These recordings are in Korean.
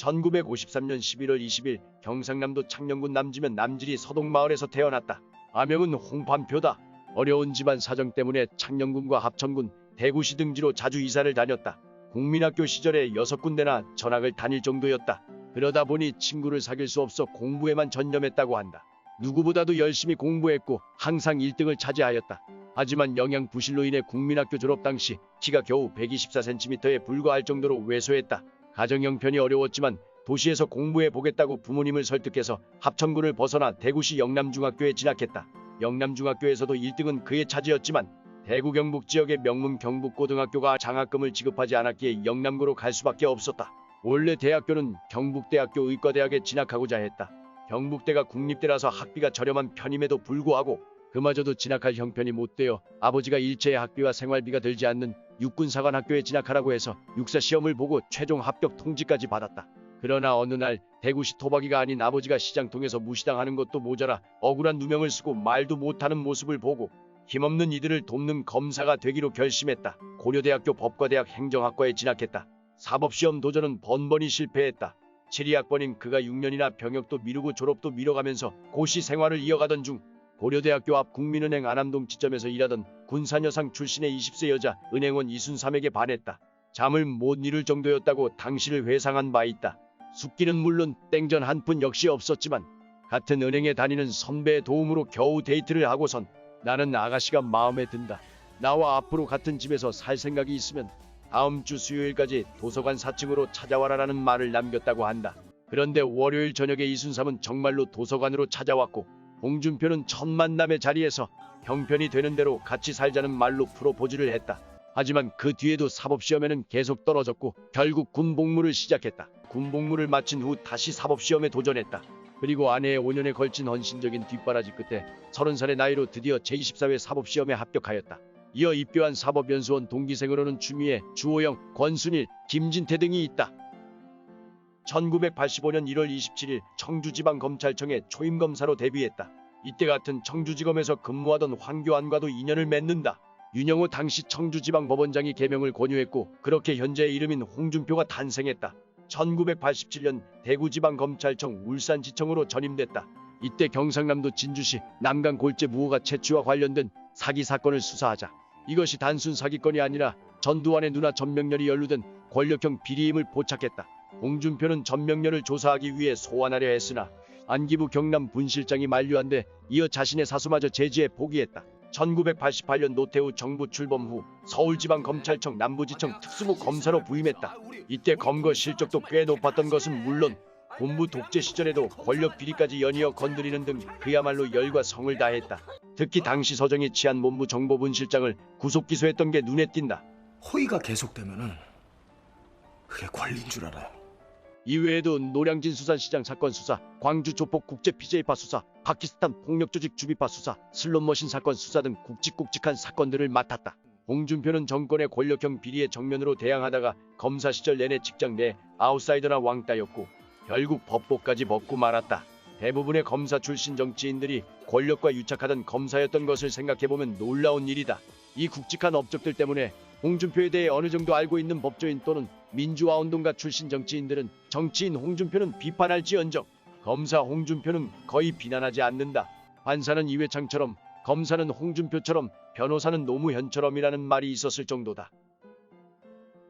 1953년 11월 20일 경상남도 창녕군 남지면 남지리 서동마을에서 태어났다. 아명은 홍판표다. 어려운 집안 사정 때문에 창녕군과 합천군, 대구시 등지로 자주 이사를 다녔다. 국민학교 시절에 6군데나 전학을 다닐 정도였다. 그러다 보니 친구를 사귈 수 없어 공부에만 전념했다고 한다. 누구보다도 열심히 공부했고 항상 1등을 차지하였다. 하지만 영양 부실로 인해 국민학교 졸업 당시 키가 겨우 124cm에 불과할 정도로 왜소했다. 가정 형편이 어려웠지만 도시에서 공부해 보겠다고 부모님을 설득해서 합천군을 벗어나 대구시 영남중학교에 진학했다. 영남중학교에서도 1등은 그의 차지였지만 대구 경북 지역의 명문 경북고등학교가 장학금을 지급하지 않았기에 영남고로 갈 수밖에 없었다. 원래 대학교는 경북대학교 의과대학에 진학하고자 했다. 경북대가 국립대라서 학비가 저렴한 편임에도 불구하고 그마저도 진학할 형편이 못되어 아버지가 일체의 학비와 생활비가 들지 않는 육군사관학교에 진학하라고 해서 육사 시험을 보고 최종 합격 통지까지 받았다. 그러나 어느 날 대구시 토박이가 아닌 아버지가 시장통에서 무시당하는 것도 모자라 억울한 누명을 쓰고 말도 못하는 모습을 보고 힘없는 이들을 돕는 검사가 되기로 결심했다. 고려대학교 법과대학 행정학과에 진학했다. 사법시험 도전은 번번이 실패했다. 7위학번인 그가 6년이나 병역도 미루고 졸업도 미뤄가면서 고시 생활을 이어가던 중 고려대학교 앞 국민은행 안암동 지점에서 일하던 군사녀상 출신의 20세 여자 은행원 이순삼에게 반했다. 잠을 못 이룰 정도였다고 당시를 회상한 바 있다. 숙기는 물론 땡전 한 푼 역시 없었지만 같은 은행에 다니는 선배의 도움으로 겨우 데이트를 하고선 나는 아가씨가 마음에 든다. 나와 앞으로 같은 집에서 살 생각이 있으면 다음 주 수요일까지 도서관 4층으로 찾아와라라는 말을 남겼다고 한다. 그런데 월요일 저녁에 이순삼은 정말로 도서관으로 찾아왔고 홍준표는 첫 만남의 자리에서 형편이 되는 대로 같이 살자는 말로 프로포즈를 했다. 하지만 그 뒤에도 사법시험에는 계속 떨어졌고 결국 군복무를 시작했다. 군복무를 마친 후 다시 사법시험에 도전했다. 그리고 아내의 5년에 걸친 헌신적인 뒷바라지 끝에 30살의 나이로 드디어 제24회 사법시험에 합격하였다. 이어 입교한 사법연수원 동기생으로는 추미애, 주호영, 권순일, 김진태 등이 있다. 1985년 1월 27일 청주지방검찰청에 초임검사로 데뷔했다. 이때 같은 청주지검에서 근무하던 황교안과도 인연을 맺는다. 윤영호 당시 청주지방법원장이 개명을 권유했고 그렇게 현재의 이름인 홍준표가 탄생했다. 1987년 대구지방검찰청 울산지청으로 전임됐다. 이때 경상남도 진주시 남강 골재 무허가 채취와 관련된 사기 사건을 수사하자 이것이 단순 사기건이 아니라 전두환의 누나 전명렬이 연루된 권력형 비리임을 포착했다. 홍준표는 전명렬을 조사하기 위해 소환하려 했으나 안기부 경남 분실장이 만류한 데 이어 자신의 사수마저 제지해 포기했다. 1988년 노태우 정부 출범 후 서울지방검찰청 남부지청 특수부 검사로 부임했다. 이때 검거 실적도 꽤 높았던 것은 물론 본부 독재 시절에도 권력 비리까지 연이어 건드리는 등 그야말로 열과 성을 다했다. 특히 당시 서정희 치안본부 정보분실장을 구속 기소했던 게 눈에 띈다. 호의가 계속되면은 그게 권리인 줄 알아요. 이외에도 노량진 수산시장 사건 수사, 광주 조폭 국제 PJ파 수사, 파키스탄 폭력조직 주비파 수사, 슬롯머신 사건 수사 등 굵직굵직한 사건들을 맡았다. 홍준표는 정권의 권력형 비리에 정면으로 대항하다가 검사 시절 내내 직장 내 아웃사이더나 왕따였고 결국 법복까지 벗고 말았다. 대부분의 검사 출신 정치인들이 권력과 유착하던 검사였던 것을 생각해보면 놀라운 일이다. 이 굵직한 업적들 때문에 홍준표에 대해 어느 정도 알고 있는 법조인 또는 민주화운동가 출신 정치인들은 정치인 홍준표는 비판할지언정 검사 홍준표는 거의 비난하지 않는다. 판사는 이회창처럼 검사는 홍준표처럼 변호사는 노무현처럼이라는 말이 있었을 정도다.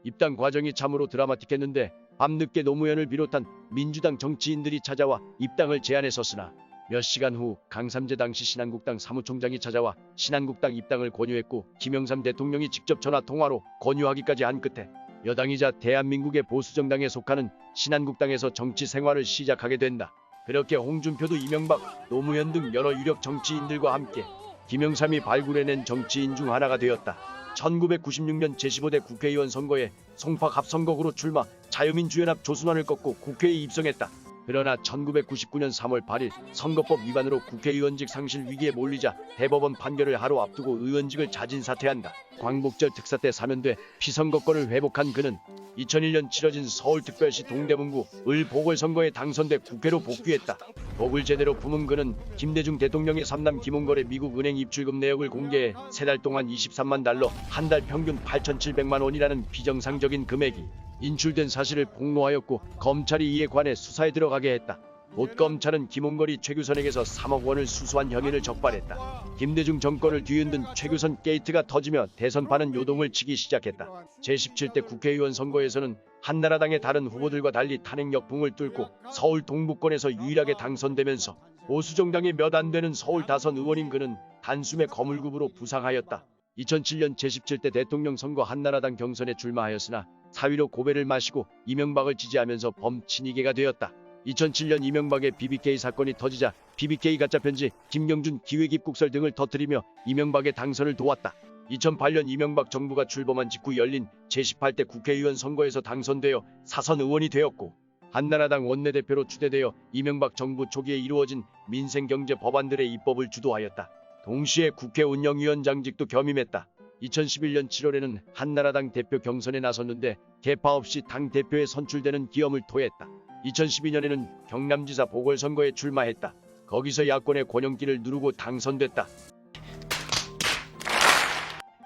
입당 과정이 참으로 드라마틱했는데 밤늦게 노무현을 비롯한 민주당 정치인들이 찾아와 입당을 제안했었으나 몇 시간 후 강삼재 당시 신한국당 사무총장이 찾아와 신한국당 입당을 권유했고 김영삼 대통령이 직접 전화통화로 권유하기까지 한 끝에 여당이자 대한민국의 보수정당에 속하는 신한국당에서 정치 생활을 시작하게 된다. 그렇게 홍준표도 이명박, 노무현 등 여러 유력 정치인들과 함께 김영삼이 발굴해낸 정치인 중 하나가 되었다. 1996년 제15대 국회의원 선거에 송파 갑선거구로 출마, 자유민주연합 조순환을 꺾고 국회에 입성했다. 그러나 1999년 3월 8일 선거법 위반으로 국회의원직 상실 위기에 몰리자 대법원 판결을 하루 앞두고 의원직을 자진 사퇴한다. 광복절 특사 때 사면돼 피선거권을 회복한 그는 2001년 치러진 서울특별시 동대문구 을 보궐선거에 당선돼 국회로 복귀했다. 복을 제대로 품은 그는 김대중 대통령의 3남 김홍걸의 미국 은행 입출금 내역을 공개해 세 달 동안 $23만, 한 달 평균 8,700만 원이라는 비정상적인 금액이 인출된 사실을 폭로하였고 검찰이 이에 관해 수사에 들어가게 했다. 곧 검찰은 김홍걸이 최규선에게서 3억 원을 수수한 혐의를 적발했다. 김대중 정권을 뒤흔든 최규선 게이트가 터지며 대선판은 요동을 치기 시작했다. 제17대 국회의원 선거에서는 한나라당의 다른 후보들과 달리 탄핵 역풍을 뚫고 서울 동부권에서 유일하게 당선되면서 보수정당의 몇 안 되는 서울 다선 의원인 그는 단숨에 거물급으로 부상하였다. 2007년 제17대 대통령 선거 한나라당 경선에 출마하였으나 사위로 고배를 마시고 이명박을 지지하면서 범친이계가 되었다. 2007년 이명박의 BBK 사건이 터지자 BBK 가짜편지, 김경준 기획입국설 등을 터뜨리며 이명박의 당선을 도왔다. 2008년 이명박 정부가 출범한 직후 열린 제18대 국회의원 선거에서 당선되어 사선 의원이 되었고 한나라당 원내대표로 추대되어 이명박 정부 초기에 이루어진 민생경제 법안들의 입법을 주도하였다. 동시에 국회 운영위원장직도 겸임했다. 2011년 7월에는 한나라당 대표 경선에 나섰는데 개파 없이 당 대표에 선출되는 기염을 토했다. 2012년에는 경남지사 보궐선거에 출마했다. 거기서 야권의 권영길을 누르고 당선됐다.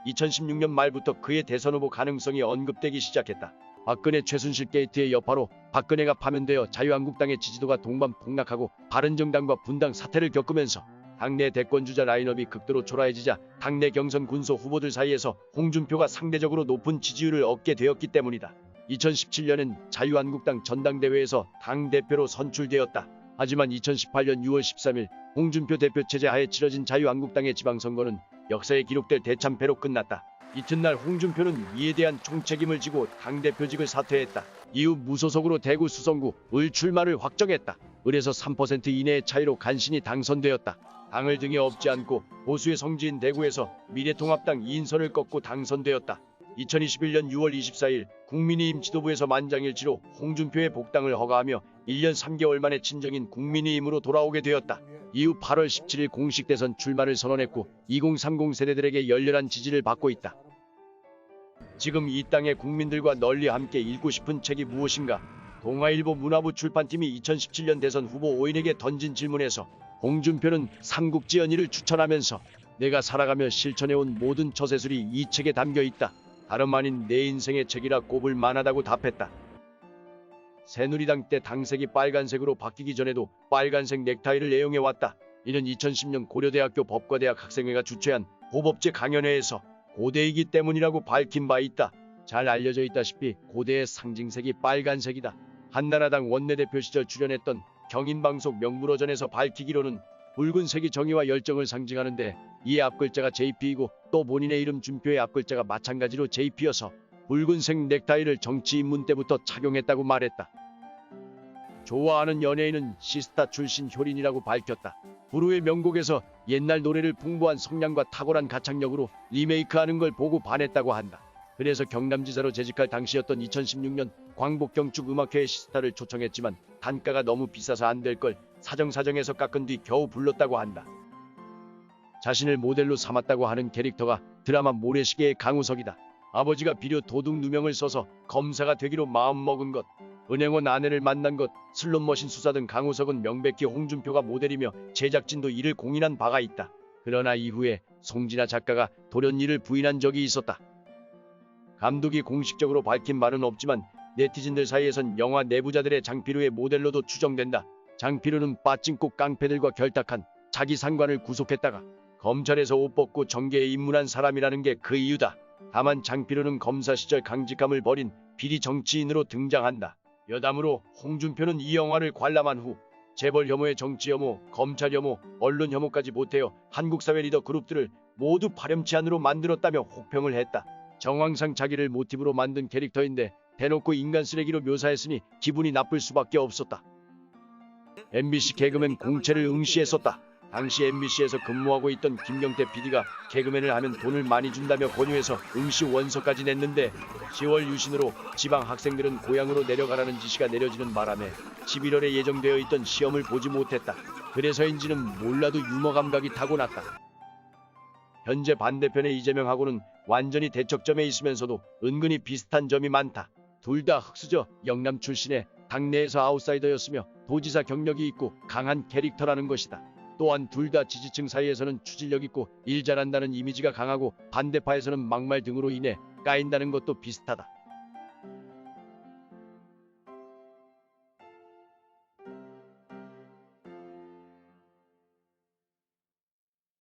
2016년 말부터 그의 대선 후보 가능성이 언급되기 시작했다. 박근혜 최순실 게이트의 여파로 박근혜가 파면되어 자유한국당의 지지도가 동반 폭락하고 바른정당과 분당 사태를 겪으면서 당내 대권주자 라인업이 극도로 초라해지자 당내 경선 군소 후보들 사이에서 홍준표가 상대적으로 높은 지지율을 얻게 되었기 때문이다. 2017년엔 자유한국당 전당대회에서 당대표로 선출되었다. 하지만 2018년 6월 13일 홍준표 대표 체제 하에 치러진 자유한국당의 지방선거는 역사에 기록될 대참패로 끝났다. 이튿날 홍준표는 이에 대한 총책임을 지고 당대표직을 사퇴했다. 이후 무소속으로 대구 수성구 을 출마를 확정했다. 을에서 3% 이내의 차이로 간신히 당선되었다. 당을 등에 업지 않고 보수의 성지인 대구에서 미래통합당 이인선을 꺾고 당선되었다. 2021년 6월 24일 국민의힘 지도부에서 만장일치로 홍준표의 복당을 허가하며 1년 3개월 만에 친정인 국민의힘으로 돌아오게 되었다. 이후 8월 17일 공식 대선 출마를 선언했고 2030 세대들에게 열렬한 지지를 받고 있다. 지금 이 땅의 국민들과 널리 함께 읽고 싶은 책이 무엇인가? 동아일보 문화부 출판팀이 2017년 대선 후보 5인에게 던진 질문에서 홍준표는 삼국지연의를 추천하면서 내가 살아가며 실천해온 모든 처세술이 이 책에 담겨 있다. 다름 아닌 내 인생의 책이라 꼽을 만하다고 답했다. 새누리당 때 당색이 빨간색으로 바뀌기 전에도 빨간색 넥타이를 애용해왔다. 이는 2010년 고려대학교 법과대학 학생회가 주최한 고법제 강연회에서 고대이기 때문이라고 밝힌 바 있다. 잘 알려져 있다시피 고대의 상징색이 빨간색이다. 한나라당 원내대표 시절 출연했던 경인방송 명불허전에서 밝히기로는 붉은색이 정의와 열정을 상징하는데 이의 앞글자가 JP이고 또 본인의 이름 준표의 앞글자가 마찬가지로 JP여서 붉은색 넥타이를 정치 입문 때부터 착용했다고 말했다. 좋아하는 연예인은 시스타 출신 효린이라고 밝혔다. 부르의 명곡에서 옛날 노래를 풍부한 성량과 탁월한 가창력으로 리메이크하는 걸 보고 반했다고 한다. 그래서 경남지사로 재직할 당시였던 2016년 광복경축음악회의 시스타를 초청했지만 단가가 너무 비싸서 안 될 걸 사정사정해서 깎은 뒤 겨우 불렀다고 한다. 자신을 모델로 삼았다고 하는 캐릭터가 드라마 모래시계의 강우석이다. 아버지가 비료 도둑 누명을 써서 검사가 되기로 마음먹은 것, 은행원 아내를 만난 것, 슬롯머신 수사 등 강우석은 명백히 홍준표가 모델이며 제작진도 이를 공인한 바가 있다. 그러나 이후에 송진아 작가가 돌연 이를 부인한 적이 있었다. 감독이 공식적으로 밝힌 바는 없지만 네티즌들 사이에선 영화 내부자들의 장필우의 모델로도 추정된다. 장필우는 빠찡코 깡패들과 결탁한 자기 상관을 구속했다가 검찰에서 옷 벗고 정계에 입문한 사람이라는 게 그 이유다. 다만 장필우는 검사 시절 강직함을 버린 비리 정치인으로 등장한다. 여담으로 홍준표는 이 영화를 관람한 후 재벌 혐오의 정치 혐오, 검찰 혐오, 언론 혐오까지 보태어 한국사회 리더 그룹들을 모두 파렴치한으로 만들었다며 혹평을 했다. 정황상 자기를 모티브로 만든 캐릭터인데 대놓고 인간 쓰레기로 묘사했으니 기분이 나쁠 수밖에 없었다. MBC 개그맨 공채를 응시했었다. 당시 MBC에서 근무하고 있던 김경태 PD가 개그맨을 하면 돈을 많이 준다며 권유해서 응시 원서까지 냈는데 10월 유신으로 지방 학생들은 고향으로 내려가라는 지시가 내려지는 바람에 11월에 예정되어 있던 시험을 보지 못했다. 그래서인지는 몰라도 유머 감각이 타고났다. 현재 반대편의 이재명하고는 완전히 대척점에 있으면서도 은근히 비슷한 점이 많다. 둘 다 흑수저 영남 출신의 당내에서 아웃사이더였으며 도지사 경력이 있고 강한 캐릭터라는 것이다. 또한 둘 다 지지층 사이에서는 추진력 있고 일 잘한다는 이미지가 강하고 반대파에서는 막말 등으로 인해 까인다는 것도 비슷하다.